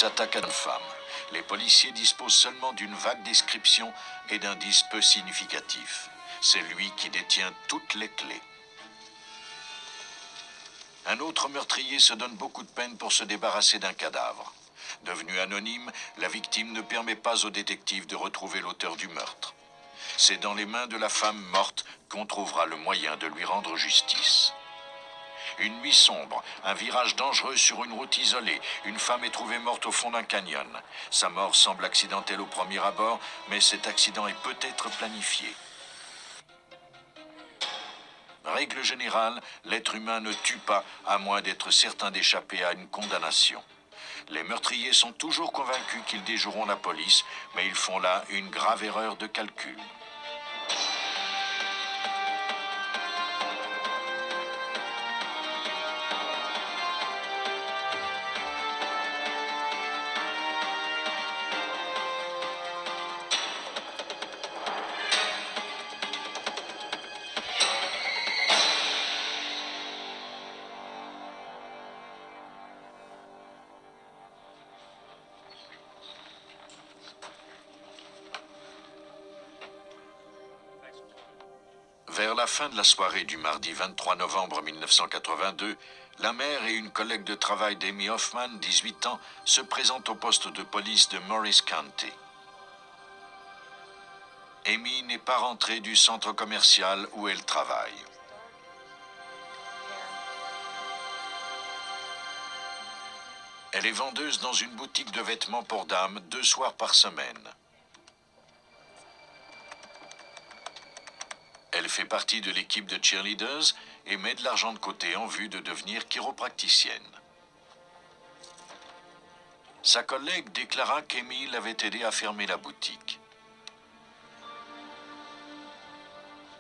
s'attaque à une femme. Les policiers disposent seulement d'une vague description et d'indices peu significatifs. C'est lui qui détient toutes les clés. Un autre meurtrier se donne beaucoup de peine pour se débarrasser d'un cadavre. Devenue anonyme, la victime ne permet pas aux détectives de retrouver l'auteur du meurtre. C'est dans les mains de la femme morte qu'on trouvera le moyen de lui rendre justice. Une nuit sombre, un virage dangereux sur une route isolée. Une femme est trouvée morte au fond d'un canyon. Sa mort semble accidentelle au premier abord, mais cet accident est peut-être planifié. Règle générale, l'être humain ne tue pas à moins d'être certain d'échapper à une condamnation. Les meurtriers sont toujours convaincus qu'ils déjoueront la police, mais ils font là une grave erreur de calcul. Vers la fin de la soirée du mardi 23 novembre 1982, la mère et une collègue de travail d'Amy Hoffman, 18 ans, se présentent au poste de police de Morris County. Amy n'est pas rentrée du centre commercial où elle travaille. Elle est vendeuse dans une boutique de vêtements pour dames 2 soirs par semaine. Elle fait partie de l'équipe de cheerleaders et met de l'argent de côté en vue de devenir chiropracticienne. Sa collègue déclara qu'Amy l'avait aidé à fermer la boutique.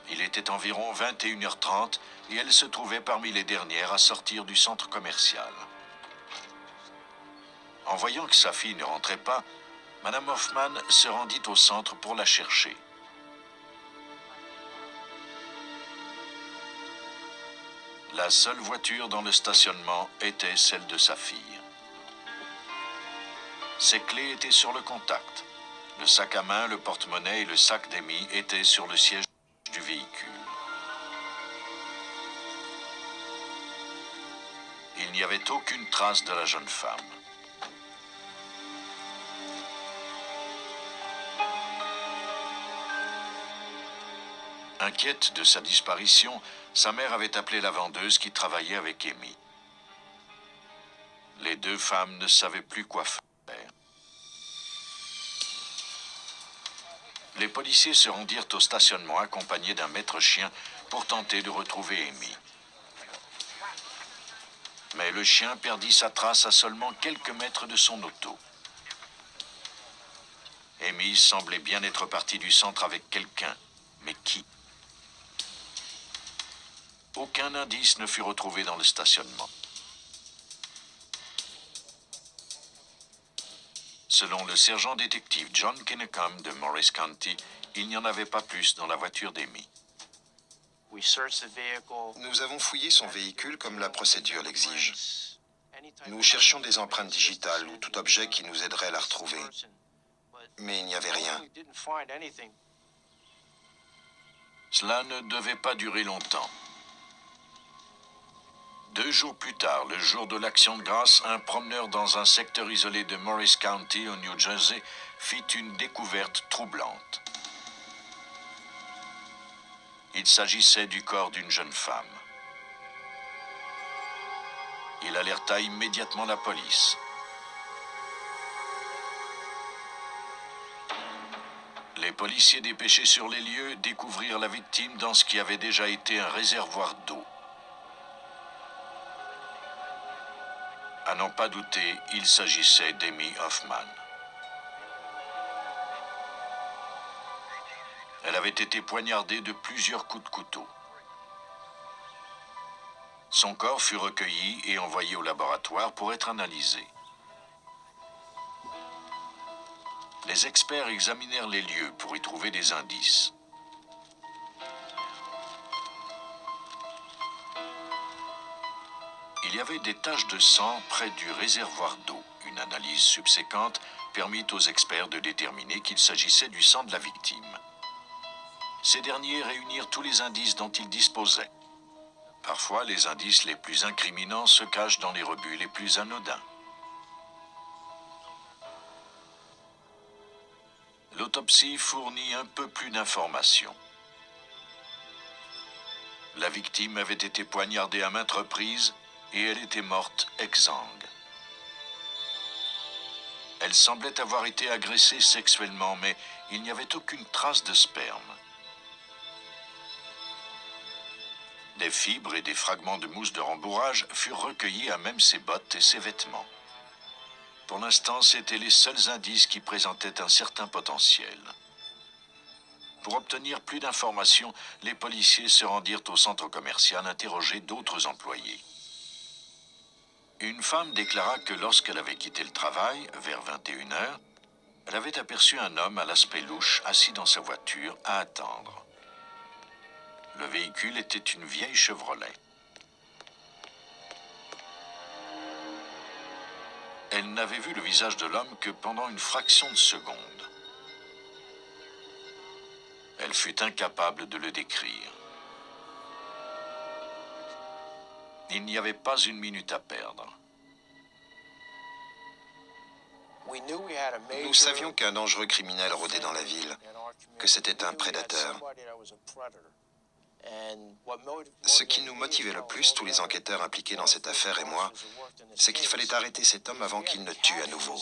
Il était environ 21h30 et elle se trouvait parmi les dernières à sortir du centre commercial. En voyant que sa fille ne rentrait pas, Madame Hoffman se rendit au centre pour la chercher. La seule voiture dans le stationnement était celle de sa fille. Ses clés étaient sur le contact. Le sac à main, le porte-monnaie et le sac d'Amy étaient sur le siège du véhicule. Il n'y avait aucune trace de la jeune femme. Inquiète de sa disparition, sa mère avait appelé la vendeuse qui travaillait avec Amy. Les deux femmes ne savaient plus quoi faire. Les policiers se rendirent au stationnement accompagnés d'un maître-chien pour tenter de retrouver Amy. Mais le chien perdit sa trace à seulement quelques mètres de son auto. Amy semblait bien être partie du centre avec quelqu'un, mais qui ? Aucun indice ne fut retrouvé dans le stationnement. Selon le sergent détective John Kennecum de Morris County, il n'y en avait pas plus dans la voiture d'Amy. Nous avons fouillé son véhicule comme la procédure l'exige. Nous cherchions des empreintes digitales ou tout objet qui nous aiderait à la retrouver. Mais il n'y avait rien. Cela ne devait pas durer longtemps. 2 jours plus tard, le jour de l'Action de grâce, un promeneur dans un secteur isolé de Morris County, au New Jersey, fit une découverte troublante. Il s'agissait du corps d'une jeune femme. Il alerta immédiatement la police. Les policiers dépêchés sur les lieux découvrirent la victime dans ce qui avait déjà été un réservoir d'eau. À n'en pas douter, il s'agissait d'Amy Hoffman. Elle avait été poignardée de plusieurs coups de couteau. Son corps fut recueilli et envoyé au laboratoire pour être analysé. Les experts examinèrent les lieux pour y trouver des indices. Il y avait des taches de sang près du réservoir d'eau Une analyse subséquente permit aux experts de déterminer qu'il s'agissait du sang de la victime. Ces derniers réunirent tous les indices dont ils disposaient. Parfois, les indices les plus incriminants se cachent dans les rebuts les plus anodins. L'autopsie fournit un peu plus d'informations. La victime avait été poignardée à maintes reprises et elle était morte exsangue. Elle semblait avoir été agressée sexuellement, mais il n'y avait aucune trace de sperme. Des fibres et des fragments de mousse de rembourrage furent recueillis à même ses bottes et ses vêtements. Pour l'instant, c'étaient les seuls indices qui présentaient un certain potentiel. Pour obtenir plus d'informations, les policiers se rendirent au centre commercial interroger d'autres employés. Une femme déclara que lorsqu'elle avait quitté le travail, vers 21 h, elle avait aperçu un homme à l'aspect louche assis dans sa voiture à attendre. Le véhicule était une vieille Chevrolet. Elle n'avait vu le visage de l'homme que pendant une fraction de seconde. Elle fut incapable de le décrire. Il n'y avait pas une minute à perdre. Nous savions qu'un dangereux criminel rôdait dans la ville, que c'était un prédateur. Ce qui nous motivait le plus, tous les enquêteurs impliqués dans cette affaire et moi, c'est qu'il fallait arrêter cet homme avant qu'il ne tue à nouveau.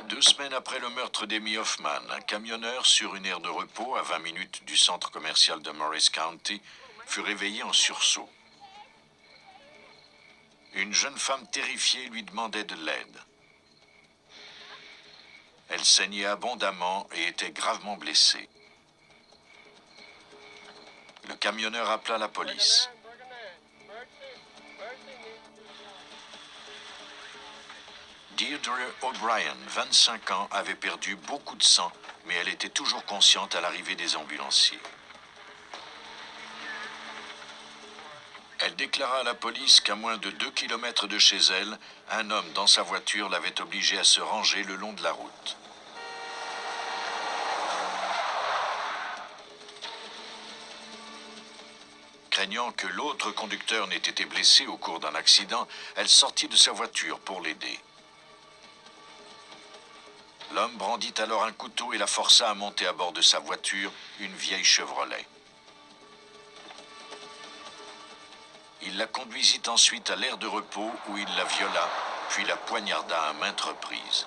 2 semaines après le meurtre d'Amy Hoffman, un camionneur sur une aire de repos à 20 minutes du centre commercial de Morris County fut réveillé en sursaut. Une jeune femme terrifiée lui demandait de l'aide. Elle saignait abondamment et était gravement blessée. Le camionneur appela la police. Deirdre O'Brien, 25 ans, avait perdu beaucoup de sang, mais elle était toujours consciente à l'arrivée des ambulanciers. Elle déclara à la police qu'à moins de 2 kilomètres de chez elle, un homme dans sa voiture l'avait obligée à se ranger le long de la route. Craignant que l'autre conducteur n'ait été blessé au cours d'un accident, elle sortit de sa voiture pour l'aider. L'homme brandit alors un couteau et la força à monter à bord de sa voiture, une vieille Chevrolet. Il la conduisit ensuite à l'aire de repos où il la viola, puis la poignarda à maintes reprises.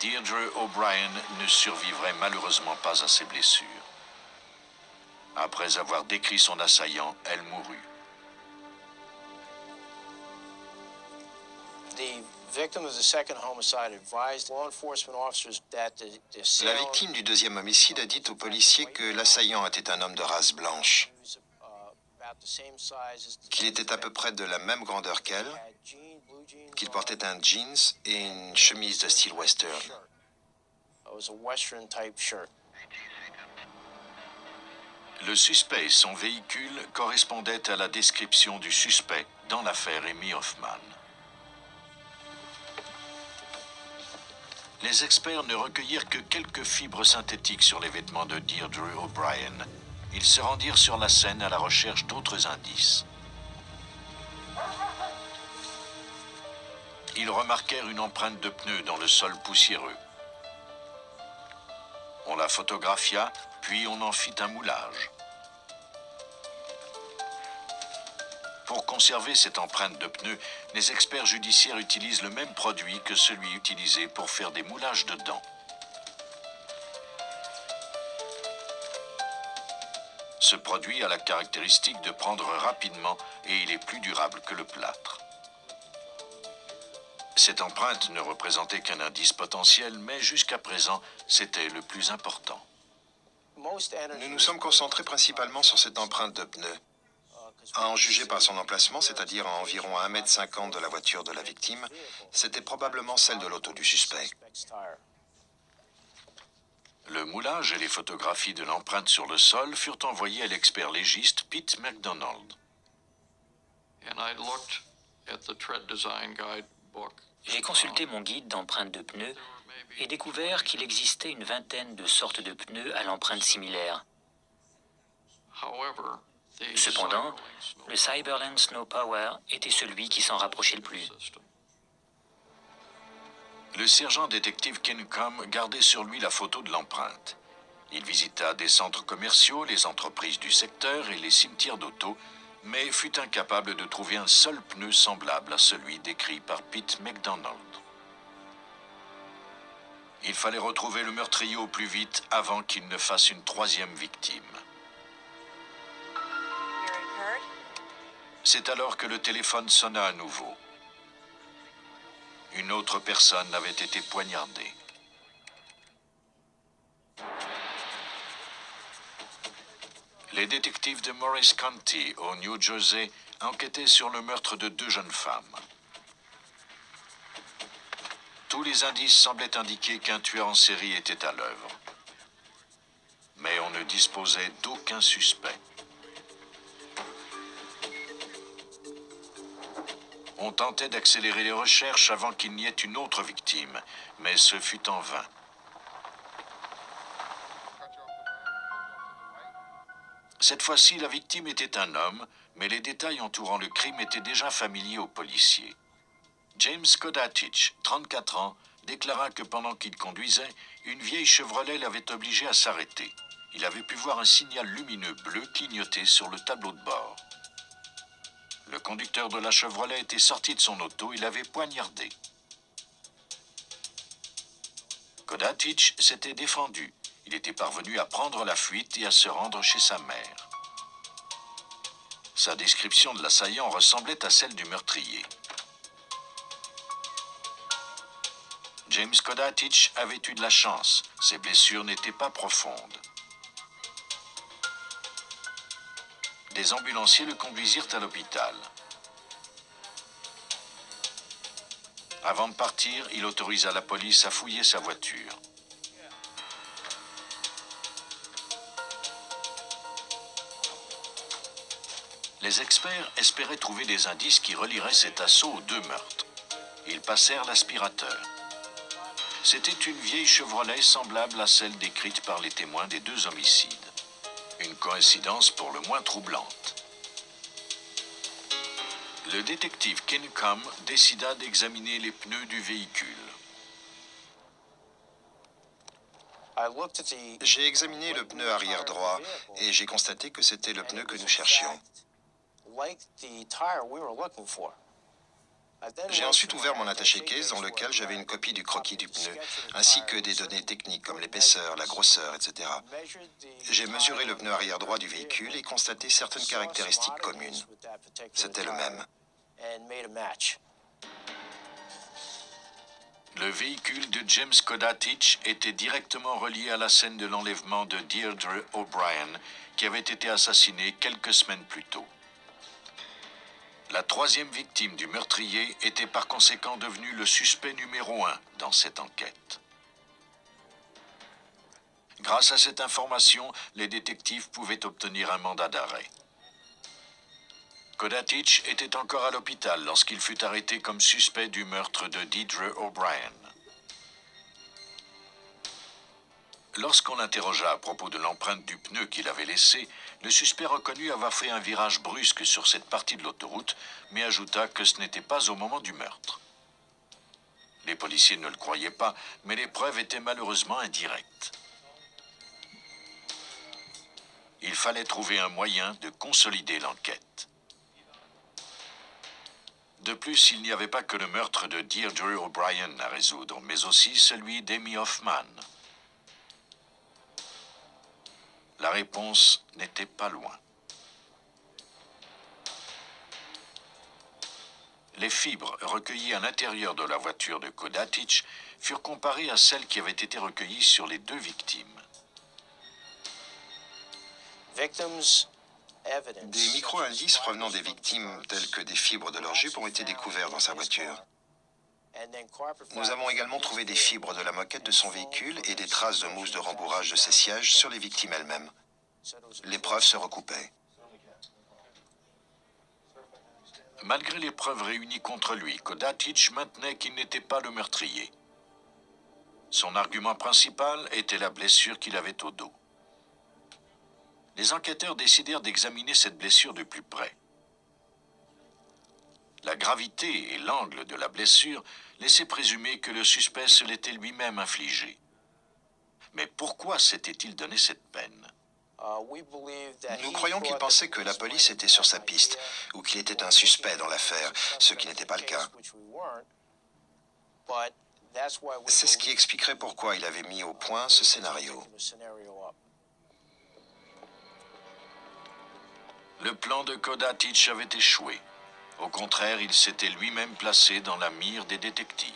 Deirdre O'Brien ne survivrait malheureusement pas à ses blessures. Après avoir décrit son assaillant, elle mourut. La victime du deuxième homicide a dit aux policiers que l'assaillant était un homme de race blanche, qu'il était à peu près de la même grandeur qu'elle, qu'il portait un jeans et une chemise de style western. Le suspect et son véhicule correspondaient à la description du suspect dans l'affaire Amy Hoffman. Les experts ne recueillirent que quelques fibres synthétiques sur les vêtements de Deirdre O'Brien. Ils se rendirent sur la scène à la recherche d'autres indices. Ils remarquèrent une empreinte de pneu dans le sol poussiéreux. On la photographia, puis on en fit un moulage. Pour conserver cette empreinte de pneu, les experts judiciaires utilisent le même produit que celui utilisé pour faire des moulages de dents. Ce produit a la caractéristique de prendre rapidement et il est plus durable que le plâtre. Cette empreinte ne représentait qu'un indice potentiel, mais jusqu'à présent, c'était le plus important. Nous nous sommes concentrés principalement sur cette empreinte de pneu. À en juger par son emplacement, c'est-à-dire à environ 1,50 m de la voiture de la victime, c'était probablement celle de l'auto du suspect. Le moulage et les photographies de l'empreinte sur le sol furent envoyés à l'expert légiste Pete MacDonald. J'ai consulté mon guide d'empreintes de pneus et découvert qu'il existait une vingtaine de sortes de pneus à l'empreinte similaire. Cependant, le Cyberland Snow Power était celui qui s'en rapprochait le plus. Le sergent détective Kencom gardait sur lui la photo de l'empreinte. Il visita des centres commerciaux, les entreprises du secteur et les cimetières d'auto, mais fut incapable de trouver un seul pneu semblable à celui décrit par Pete MacDonald. Il fallait retrouver le meurtrier au plus vite avant qu'il ne fasse une troisième victime. C'est alors que le téléphone sonna à nouveau. Une autre personne avait été poignardée. Les détectives de Morris County, au New Jersey, enquêtaient sur le meurtre de 2 jeunes femmes. Tous les indices semblaient indiquer qu'un tueur en série était à l'œuvre. Mais on ne disposait d'aucun suspect. On tentait d'accélérer les recherches avant qu'il n'y ait une autre victime, mais ce fut en vain. Cette fois-ci, la victime était un homme, mais les détails entourant le crime étaient déjà familiers aux policiers. James Kodatich, 34 ans, déclara que pendant qu'il conduisait, une vieille Chevrolet l'avait obligé à s'arrêter. Il avait pu voir un signal lumineux bleu clignoter sur le tableau de bord. Le conducteur de la Chevrolet était sorti de son auto et l'avait poignardé. Kodatich s'était défendu. Il était parvenu à prendre la fuite et à se rendre chez sa mère. Sa description de l'assaillant ressemblait à celle du meurtrier. James Kodatich avait eu de la chance. Ses blessures n'étaient pas profondes. Des ambulanciers le conduisirent à l'hôpital. Avant de partir, il autorisa la police à fouiller sa voiture. Les experts espéraient trouver des indices qui relieraient cet assaut aux 2 meurtres. Ils passèrent l'aspirateur. C'était une vieille Chevrolet semblable à celle décrite par les témoins des 2 homicides. Une coïncidence pour le moins troublante. Le détective Kencom décida d'examiner les pneus du véhicule. J'ai examiné le pneu arrière droit et j'ai constaté que c'était le pneu que nous cherchions. J'ai ensuite ouvert mon attaché-caisse dans lequel j'avais une copie du croquis du pneu, ainsi que des données techniques comme l'épaisseur, la grosseur, etc. J'ai mesuré le pneu arrière droit du véhicule et constaté certaines caractéristiques communes. C'était le même. Le véhicule de James Kodatich était directement relié à la scène de l'enlèvement de Deirdre O'Brien, qui avait été assassinée quelques semaines plus tôt. La 3e victime du meurtrier était par conséquent devenue le suspect numéro 1 dans cette enquête. Grâce à cette information, les détectives pouvaient obtenir un mandat d'arrêt. Kodatich était encore à l'hôpital lorsqu'il fut arrêté comme suspect du meurtre de Deirdre O'Brien. Lorsqu'on l'interrogea à propos de l'empreinte du pneu qu'il avait laissée, le suspect reconnut avoir fait un virage brusque sur cette partie de l'autoroute, mais ajouta que ce n'était pas au moment du meurtre. Les policiers ne le croyaient pas, mais les preuves étaient malheureusement indirectes. Il fallait trouver un moyen de consolider l'enquête. De plus, il n'y avait pas que le meurtre de Deirdre O'Brien à résoudre, mais aussi celui d'Amy Hoffman. La réponse n'était pas loin. Les fibres recueillies à l'intérieur de la voiture de Kodatich furent comparées à celles qui avaient été recueillies sur les 2 victimes. Des micro-indices provenant des victimes, tels que des fibres de leur jupe, ont été découverts dans sa voiture. Nous avons également trouvé des fibres de la moquette de son véhicule et des traces de mousse de rembourrage de ses sièges sur les victimes elles-mêmes. Les preuves se recoupaient. Malgré les preuves réunies contre lui, Kodatic maintenait qu'il n'était pas le meurtrier. Son argument principal était la blessure qu'il avait au dos. Les enquêteurs décidèrent d'examiner cette blessure de plus près. La gravité et l'angle de la blessure laissaient présumer que le suspect se l'était lui-même infligé. Mais pourquoi s'était-il donné cette peine? Nous croyons qu'il pensait que la police était sur sa piste, ou qu'il était un suspect dans l'affaire, ce qui n'était pas le cas. C'est ce qui expliquerait pourquoi il avait mis au point ce scénario. Le plan de Kodatic avait échoué. Au contraire, il s'était lui-même placé dans la mire des détectives.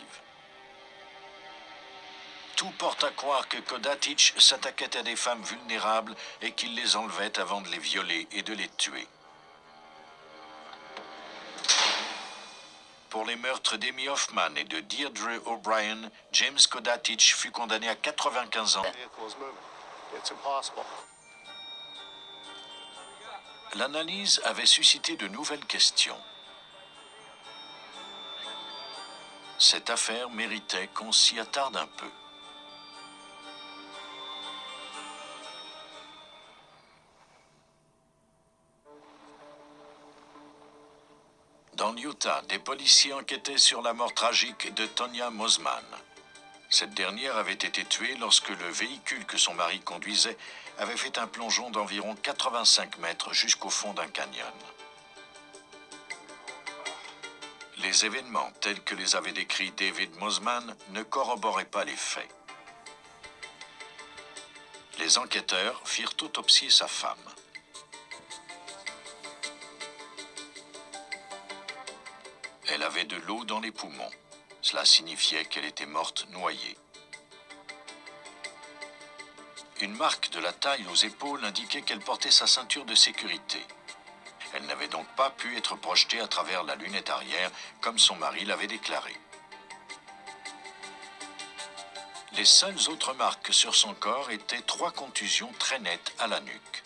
Tout porte à croire que Kodatic s'attaquait à des femmes vulnérables et qu'il les enlevait avant de les violer et de les tuer. Pour les meurtres d'Amy Hoffman et de Deirdre O'Brien, James Kodatic fut condamné à 95 ans. L'analyse avait suscité de nouvelles questions. Cette affaire méritait qu'on s'y attarde un peu. Dans l'Utah, des policiers enquêtaient sur la mort tragique de Tonya Mosman. Cette dernière avait été tuée lorsque le véhicule que son mari conduisait avait fait un plongeon d'environ 85 mètres jusqu'au fond d'un canyon. Les événements tels que les avait décrits David Mosman ne corroboraient pas les faits. Les enquêteurs firent autopsier sa femme. Elle avait de l'eau dans les poumons. Cela signifiait qu'elle était morte noyée. Une marque de la taille aux épaules indiquait qu'elle portait sa ceinture de sécurité. Elle n'avait donc pas pu être projetée à travers la lunette arrière, comme son mari l'avait déclaré. Les seules autres marques sur son corps étaient 3 contusions très nettes à la nuque.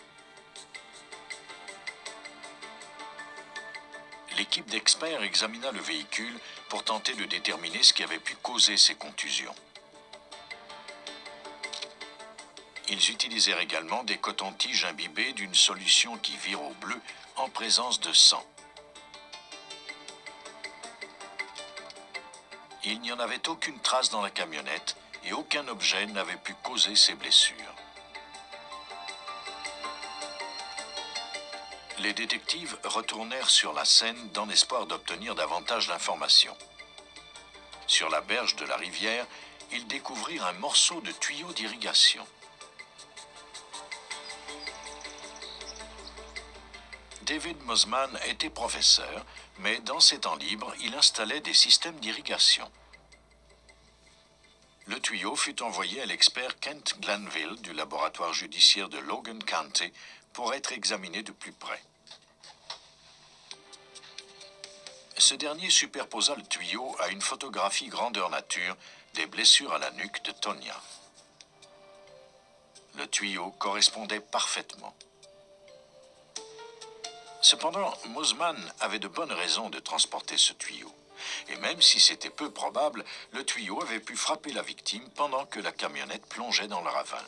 L'équipe d'experts examina le véhicule pour tenter de déterminer ce qui avait pu causer ces contusions. Ils utilisèrent également des cotons-tiges imbibés d'une solution qui vire au bleu en présence de sang. Il n'y en avait aucune trace dans la camionnette et aucun objet n'avait pu causer ces blessures. Les détectives retournèrent sur la scène dans l'espoir d'obtenir davantage d'informations. Sur la berge de la rivière, ils découvrirent un morceau de tuyau d'irrigation. David Mosman était professeur, mais dans ses temps libres, il installait des systèmes d'irrigation. Le tuyau fut envoyé à l'expert Kent Glanville du laboratoire judiciaire de Logan County pour être examiné de plus près. Ce dernier superposa le tuyau à une photographie grandeur nature des blessures à la nuque de Tonya. Le tuyau correspondait parfaitement. Cependant, Mosman avait de bonnes raisons de transporter ce tuyau. Et même si c'était peu probable, le tuyau avait pu frapper la victime pendant que la camionnette plongeait dans le ravin.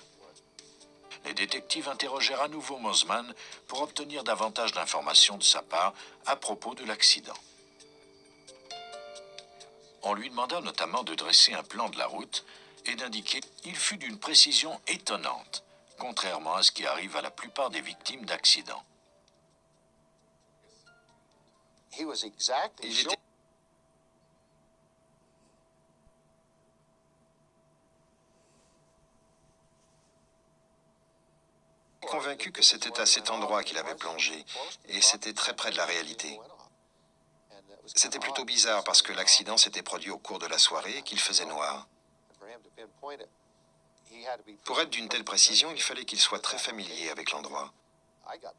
Les détectives interrogèrent à nouveau Mosman pour obtenir davantage d'informations de sa part à propos de l'accident. On lui demanda notamment de dresser un plan de la route et d'indiquer qu'il fut d'une précision étonnante, contrairement à ce qui arrive à la plupart des victimes d'accidents. Il était convaincu que c'était à cet endroit qu'il avait plongé, et c'était très près de la réalité. C'était plutôt bizarre parce que l'accident s'était produit au cours de la soirée et qu'il faisait noir. Pour être d'une telle précision, il fallait qu'il soit très familier avec l'endroit.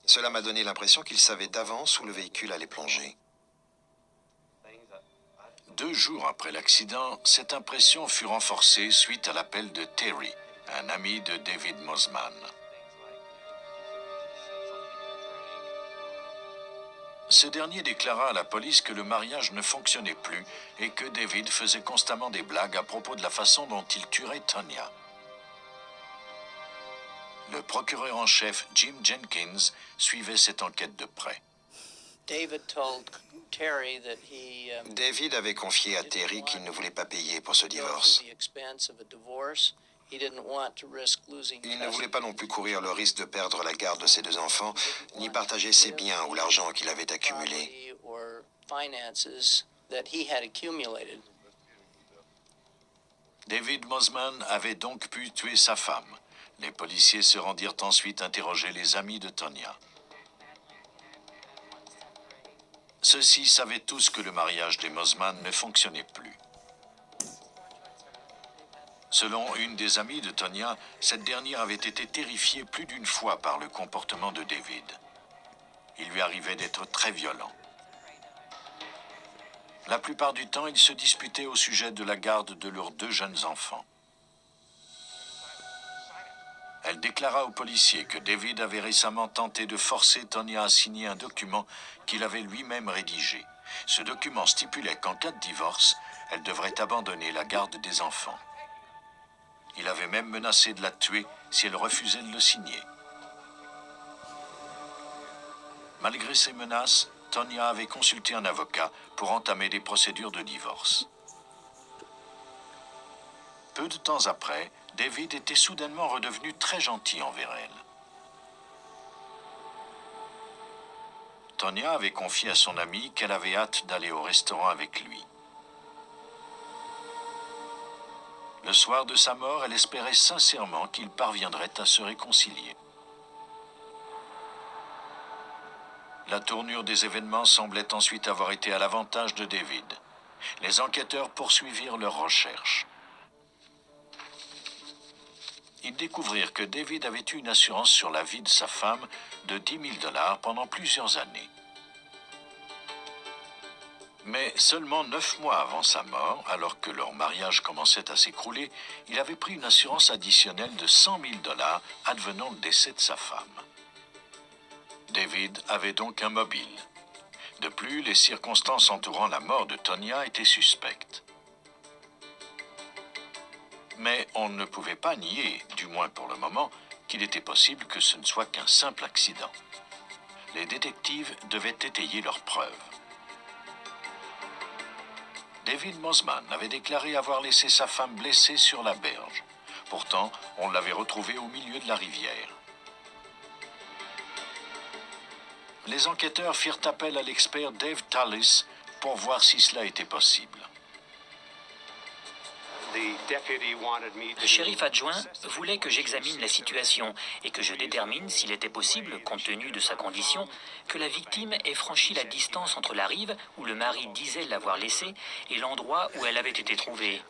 Cela m'a donné l'impression qu'il savait d'avance où le véhicule allait plonger. 2 jours après l'accident, cette impression fut renforcée suite à l'appel de Terry, un ami de David Mosman. Ce dernier déclara à la police que le mariage ne fonctionnait plus et que David faisait constamment des blagues à propos de la façon dont il tuerait Tonya. Le procureur en chef Jim Jenkins suivait cette enquête de près. David avait confié à Terry qu'il ne voulait pas payer pour ce divorce. Il ne voulait pas non plus courir le risque de perdre la garde de ses 2 enfants, ni partager ses biens ou l'argent qu'il avait accumulé. David Mosman avait donc pu tuer sa femme. Les policiers se rendirent ensuite interroger les amis de Tonya. Ceux-ci savaient tous que le mariage des Mosman ne fonctionnait plus. Selon une des amies de Tonya, cette dernière avait été terrifiée plus d'une fois par le comportement de David. Il lui arrivait d'être très violent. La plupart du temps, ils se disputaient au sujet de la garde de leurs 2 jeunes enfants. Elle déclara aux policiers que David avait récemment tenté de forcer Tonya à signer un document qu'il avait lui-même rédigé. Ce document stipulait qu'en cas de divorce, elle devrait abandonner la garde des enfants. Il avait même menacé de la tuer si elle refusait de le signer. Malgré ces menaces, Tonya avait consulté un avocat pour entamer des procédures de divorce. Peu de temps après, David était soudainement redevenu très gentil envers elle. Tonya avait confié à son ami qu'elle avait hâte d'aller au restaurant avec lui. Le soir de sa mort, elle espérait sincèrement qu'ils parviendraient à se réconcilier. La tournure des événements semblait ensuite avoir été à l'avantage de David. Les enquêteurs poursuivirent leurs recherches. Ils découvrirent que David avait eu une assurance sur la vie de sa femme de 10 000 $ pendant plusieurs années. Mais seulement 9 mois avant sa mort, alors que leur mariage commençait à s'écrouler, il avait pris une assurance additionnelle de 100 000 $ advenant le décès de sa femme. David avait donc un mobile. De plus, les circonstances entourant la mort de Tonya étaient suspectes. Mais on ne pouvait pas nier, du moins pour le moment, qu'il était possible que ce ne soit qu'un simple accident. Les détectives devaient étayer leurs preuves. David Mosman avait déclaré avoir laissé sa femme blessée sur la berge. Pourtant, on l'avait retrouvée au milieu de la rivière. Les enquêteurs firent appel à l'expert Dave Tallis pour voir si cela était possible. Le shérif adjoint voulait que j'examine la situation et que je détermine s'il était possible, compte tenu de sa condition, que la victime ait franchi la distance entre la rive où le mari disait l'avoir laissée et l'endroit où elle avait été trouvée.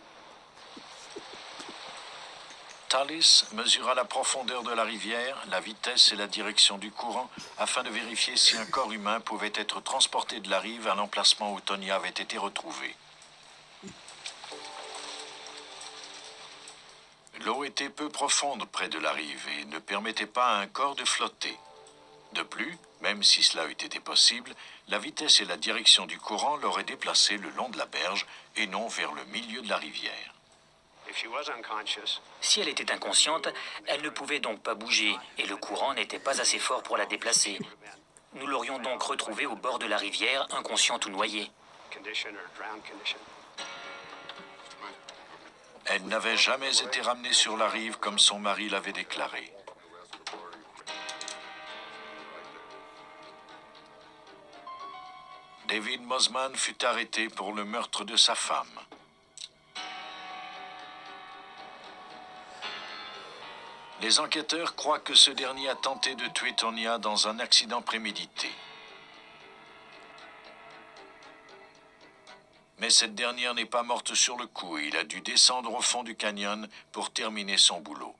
Tallis mesura la profondeur de la rivière, la vitesse et la direction du courant afin de vérifier si un corps humain pouvait être transporté de la rive à l'emplacement où Tonya avait été retrouvée. L'eau était peu profonde près de la rive et ne permettait pas à un corps de flotter. De plus, même si cela eût été possible, la vitesse et la direction du courant l'auraient déplacé le long de la berge et non vers le milieu de la rivière. Si elle était inconsciente, elle ne pouvait donc pas bouger et le courant n'était pas assez fort pour la déplacer. Nous l'aurions donc retrouvée au bord de la rivière, inconsciente ou noyée. Elle n'avait jamais été ramenée sur la rive comme son mari l'avait déclaré. David Mosman fut arrêté pour le meurtre de sa femme. Les enquêteurs croient que ce dernier a tenté de tuer Tonya dans un accident prémédité. Mais cette dernière n'est pas morte sur le coup et il a dû descendre au fond du canyon pour terminer son boulot.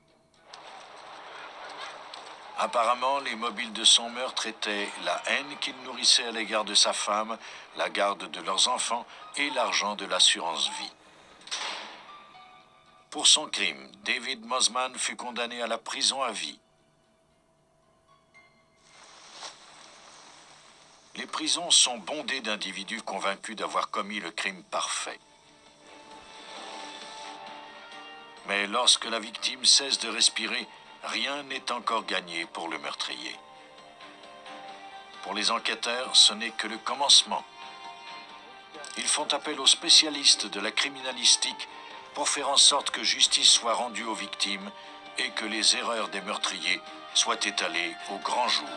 Apparemment, les mobiles de son meurtre étaient la haine qu'il nourrissait à l'égard de sa femme, la garde de leurs enfants et l'argent de l'assurance vie. Pour son crime, David Mosman fut condamné à la prison à vie. Les prisons sont bondées d'individus convaincus d'avoir commis le crime parfait. Mais lorsque la victime cesse de respirer, rien n'est encore gagné pour le meurtrier. Pour les enquêteurs, ce n'est que le commencement. Ils font appel aux spécialistes de la criminalistique pour faire en sorte que justice soit rendue aux victimes et que les erreurs des meurtriers soient étalées au grand jour.